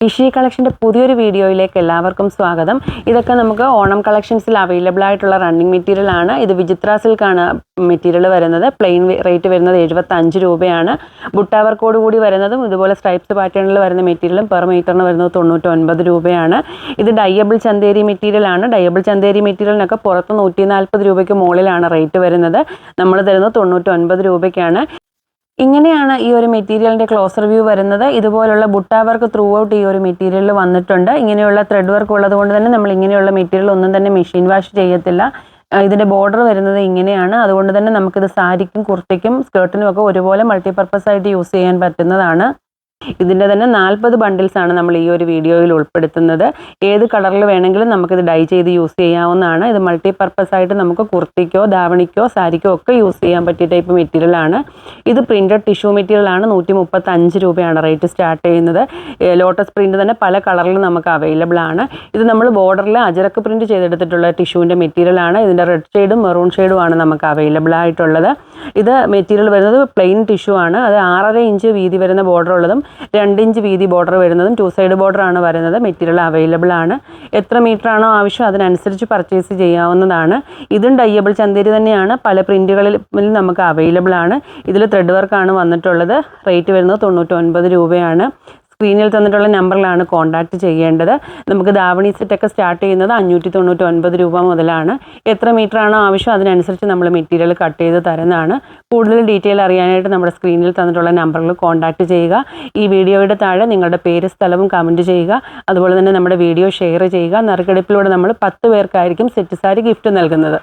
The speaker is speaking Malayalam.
ഇഷി കളക്ഷൻ്റെ പുതിയൊരു വീഡിയോയിലേക്ക് എല്ലാവർക്കും സ്വാഗതം. ഇതൊക്കെ നമുക്ക് ഓണം കളക്ഷൻസിൽ അവൈലബിൾ ആയിട്ടുള്ള റണ്ണിങ് മെറ്റീരിയൽ ആണ്. ഇത് വിചിത്ര സിൽക്കാണ് മെറ്റീരിയൽ വരുന്നത്. പ്ലെയിൻ റേറ്റ് വരുന്നത് 75 രൂപയാണ്. ബുട്ട വർക്കോട് കൂടി വരുന്നതും ഇതുപോലെ സ്ട്രൈപ്സ് പാറ്റേണിൽ വരുന്ന മെറ്റീരിയലും പെർ മീറ്ററിന് വരുന്നത് 99 രൂപയാണ്. ഇത് ഡയബിൾ ചന്തേരി മെറ്റീരിയൽ ആണ്. ഡയബിൾ ചന്തേരി മെറ്റീരിയലിനൊക്കെ പുറത്ത് 140 രൂപയ്ക്ക് മുകളിലാണ് റേറ്റ് വരുന്നത്. നമ്മൾ തരുന്നത് 99 രൂപയ്ക്കാണ്. ഇങ്ങനെയാണ് ഈ ഒരു മെറ്റീരിയലിൻ്റെ ക്ലോസർ വ്യൂ വരുന്നത്. ഇതുപോലുള്ള ബുട്ട വർക്ക് ത്രൂ ഔട്ട് ഈ ഒരു മെറ്റീരിയലിൽ വന്നിട്ടുണ്ട്. ഇങ്ങനെയുള്ള ത്രെഡ് വർക്ക് ഉള്ളത് കൊണ്ട് തന്നെ നമ്മൾ ഇങ്ങനെയുള്ള മെറ്റീരിയൽ ഒന്നും തന്നെ മെഷീൻ വാഷ് ചെയ്യത്തില്ല. ഇതിൻ്റെ ബോർഡർ വരുന്നത് ഇങ്ങനെയാണ്. അതുകൊണ്ട് തന്നെ നമുക്കിത് സാരിക്കും കുർത്തിക്കും സ്കേർട്ടിനും ഒക്കെ ഒരുപോലെ മൾട്ടിപർപ്പസ് ആയിട്ട് യൂസ് ചെയ്യാൻ പറ്റുന്നതാണ്. ഇതിൻ്റെ തന്നെ 40 ബണ്ടിൽസാണ് നമ്മൾ ഈ ഒരു വീഡിയോയിൽ ഉൾപ്പെടുത്തുന്നത്. ഏത് കളറിൽ വേണമെങ്കിലും നമുക്കിത് ഡൈ ചെയ്ത് യൂസ് ചെയ്യാവുന്നതാണ്. ഇത് മൾട്ടിപർപ്പസ് ആയിട്ട് നമുക്ക് കുർത്തിക്കോ ധാവണിക്കോ സാരിക്കോ ഒക്കെ യൂസ് ചെയ്യാൻ പറ്റിയ ടൈപ്പ് മെറ്റീരിയലാണ്. ഇത് പ്രിൻറ്റഡ് ടിഷ്യൂ മെറ്റീരിയലാണ്. 135 രൂപയാണ് റേറ്റ് സ്റ്റാർട്ട് ചെയ്യുന്നത്. ലോട്ടസ് പ്രിൻ്റ് തന്നെ പല കളറിൽ നമുക്ക് അവൈലബിൾ ആണ്. ഇത് നമ്മൾ ബോർഡറിൽ അജരക്ക് പ്രിൻറ്റ് ചെയ്തെടുത്തിട്ടുള്ള ടിഷ്യൂവിൻ്റെ മെറ്റീരിയലാണ്. ഇതിൻ്റെ റെഡ് ഷെയ്ഡും മെറൂൺ ഷെയ്ഡുമാണ് നമുക്ക് അവൈലബിൾ ആയിട്ടുള്ളത്. ഇത് മെറ്റീരിയൽ വരുന്നത് പ്ലെയിൻ ടിഷ്യൂ ആണ്. അത് 6.5 ഇഞ്ച് വീതി വരുന്ന ബോർഡർ ഉള്ളതും 2 ഇഞ്ച് വീതി ബോർഡർ വരുന്നതും 2 സൈഡ് ബോർഡർ ആണ് വരുന്നത്. മെറ്റീരിയൽ അവൈലബിൾ ആണ്. എത്ര മീറ്റർ ആണോ ആവശ്യം അതിനനുസരിച്ച് പർച്ചേസ് ചെയ്യാവുന്നതാണ്. ഇതും ഡയബിൾ ചന്തേരി തന്നെയാണ്. പല പ്രിൻറ്റുകളിൽ നമുക്ക് അവൈലബിൾ ആണ്. ഇതിൽ ത്രെഡ് വർക്കാണ് വന്നിട്ടുള്ളത്. റേറ്റ് വരുന്നത് 99 രൂപയാണ്. സ്ക്രീനിൽ തന്നിട്ടുള്ള നമ്പറിലാണ് കോൺടാക്റ്റ് ചെയ്യേണ്ടത്. നമുക്ക് ധാവണി സെറ്റൊക്കെ സ്റ്റാർട്ട് ചെയ്യുന്നത് 599 രൂപ മുതലാണ്. എത്ര മീറ്റർ ആണോ ആവശ്യം അതിനനുസരിച്ച് നമ്മൾ മെറ്റീരിയൽ കട്ട് ചെയ്ത് തരുന്നതാണ്. കൂടുതൽ ഡീറ്റെയിൽ അറിയാനായിട്ട് നമ്മുടെ സ്ക്രീനിൽ തന്നിട്ടുള്ള നമ്പറിൽ കോൺടാക്റ്റ് ചെയ്യുക. ഈ വീഡിയോയുടെ താഴെ നിങ്ങളുടെ പേര് സ്ഥലവും കമൻറ്റ് ചെയ്യുക. അതുപോലെ തന്നെ നമ്മുടെ വീഡിയോ ഷെയർ ചെയ്യുക. നറുക്കെടുപ്പിലൂടെ നമ്മൾ 10 പേർക്കായിരിക്കും സെറ്റ് സാരി ഗിഫ്റ്റ് നൽകുന്നത്.